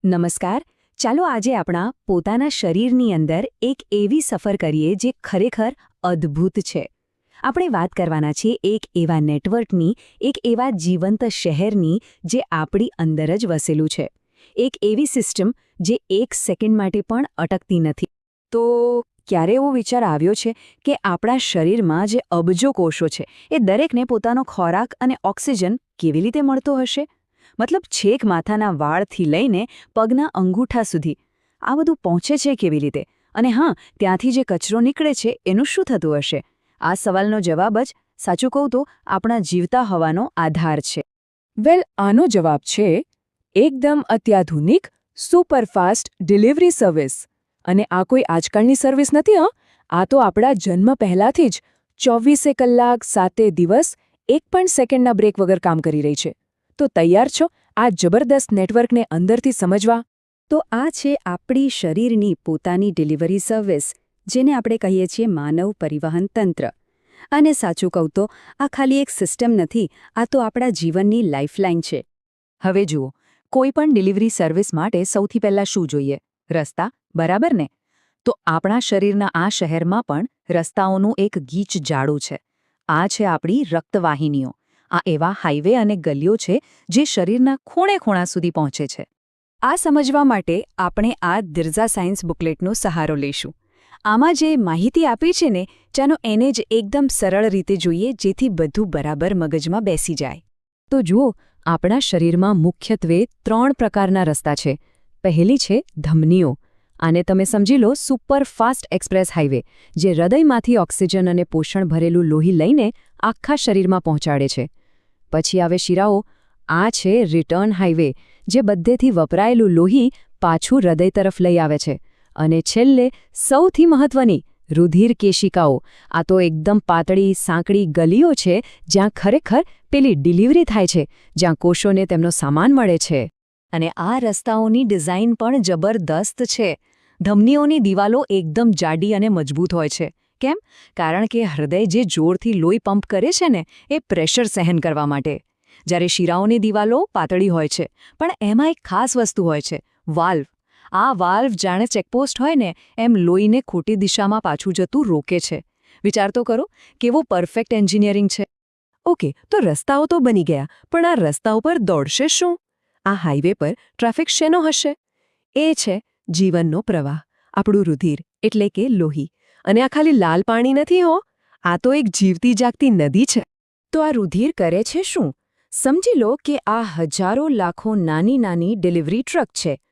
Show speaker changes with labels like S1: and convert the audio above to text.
S1: નમસ્કાર. ચાલો આજે આપણા પોતાના શરીરની અંદર એક એવી સફર કરીએ જે ખરેખર અદ્ભુત છે. આપણે વાત કરવાના છીએ એક એવા નેટવર્કની, એક એવા જીવંત શહેરની જે આપણી અંદર જ વસેલું છે. એક એવી સિસ્ટમ જે એક સેકન્ડ માટે પણ અટકતી નથી. તો ક્યારે એવો વિચાર આવ્યો છે કે આપણા શરીરમાં જે અબજો કોષો છે એ દરેકને પોતાનો ખોરાક અને ઓક્સિજન કેવી રીતે મળતો હશે? મતલબ છેક માથાના વાળથી લઈને પગના અંગૂઠા સુધી આ બધું પહોંચે છે કેવી રીતે? અને હા, ત્યાંથી જે કચરો નીકળે છે એનું શું થતું હશે? આ સવાલનો જવાબ જ, સાચું કહું તો, આપણા જીવતા હોવાનો આધાર છે.
S2: આનો જવાબ છે એકદમ અત્યાધુનિક સુપરફાસ્ટ ડિલિવરી સર્વિસ. અને આ કોઈ આજકાલની સર્વિસ નથી. આ તો આપણા જન્મ પહેલાથી જ 24 કલાક 7 દિવસ 1 પણ સેકન્ડના બ્રેક વગર કામ કરી રહી છે. તો તૈયાર છો આ જબરદસ્ત નેટવર્કને અંદરથી સમજવા?
S1: તો આ છે આપણી શરીરની પોતાની ડિલિવરી સર્વિસ, જેને આપણે કહીએ છીએ માનવ પરિવહન તંત્ર. અને સાચું કહું તો આ ખાલી એક સિસ્ટમ નથી, આ તો આપણા જીવનની લાઇફલાઇન છે. હવે જુઓ, કોઈ પણ ડિલિવરી સર્વિસ માટે સૌથી પહેલાં શું જોઈએ? રસ્તા, બરાબર ને? તો આપણા શરીરના આ શહેરમાં પણ રસ્તાઓનું એક ગીચ જાળું છે. આ છે આપણી રક્તવાહિનીઓ. આ એવા હાઈવે અને ગલીઓ છે જે શરીરના ખૂણે-ખૂણા સુધી પહોંચે છે. આ સમજવા માટે આપણે આ દિર્ઝા સાયન્સ બુકલેટનો સહારો લઈશું. આમાં જે માહિતી આપી છે ને, ચાલો એને જ એકદમ સરળ રીતે જોઈએ, જેથી બધું બરાબર મગજમાં બેસી જાય. તો જુઓ, આપણા શરીરમાં મુખ્યત્વે 3 પ્રકારના રસ્તા છે. પહેલી છે ધમનીઓ. આને તમે સમજી લો સુપરફાસ્ટ એક્સપ્રેસ હાઈવે, જે હૃદયમાંથી ઓક્સિજન અને પોષણ ભરેલું લોહી લઈને આખા શરીરમાં પહોંચાડે છે. પછી આવે શિરાઓ. આ છે રિટર્ન હાઈવે, જે બધેથી વપરાયેલું લોહી પાછું હૃદય તરફ લઈ આવે છે. અને છેલ્લે સૌથી મહત્વની, રુધિર કેશિકાઓ. આ તો એકદમ પાતળી સાંકડી ગલીઓ છે જ્યાં ખરેખર પેલી ડિલિવરી થાય છે, જ્યાં કોષોને તેમનો સામાન મળે છે. અને આ રસ્તાઓની ડિઝાઇન પણ જબરદસ્ત છે. ધમનીઓની દિવાલો એકદમ જાડી અને મજબૂત હોય છે. કેમ? કારણ કે હૃદય જે જોરથી લોહી પંપ કરે છે ને, એ પ્રેશર સહન કરવા માટે. જ્યારે શિરાઓની દિવાલો પાતળી હોય છે, પણ એમાં એક ખાસ વસ્તુ હોય છે, વાલ્વ. આ વાલ્વ જાણે ચેકપોસ્ટ હોય ને એમ લોહીને ખોટી દિશામાં પાછું જતું રોકે છે. વિચાર તો કરો, કેવું પરફેક્ટ એન્જિનિયરિંગ છે. ઓકે, તો રસ્તાઓ તો બની ગયા, પણ આ રસ્તાઓ પર દોડશે શું? આ હાઈવે પર ટ્રાફિક શેનો હશે? એ છે જીવનનો પ્રવાહ, આપણું રુધિર, એટલે કે લોહી. અને આ ખાલી લાલ પાણી નથી હો, આ તો એક જીવતી જાગતી નદી છે. તો આ રુધિર કરે છે શું? સમજી લો કે આ હજારો લાખો નાની નાની ડિલિવરી ટ્રક છે.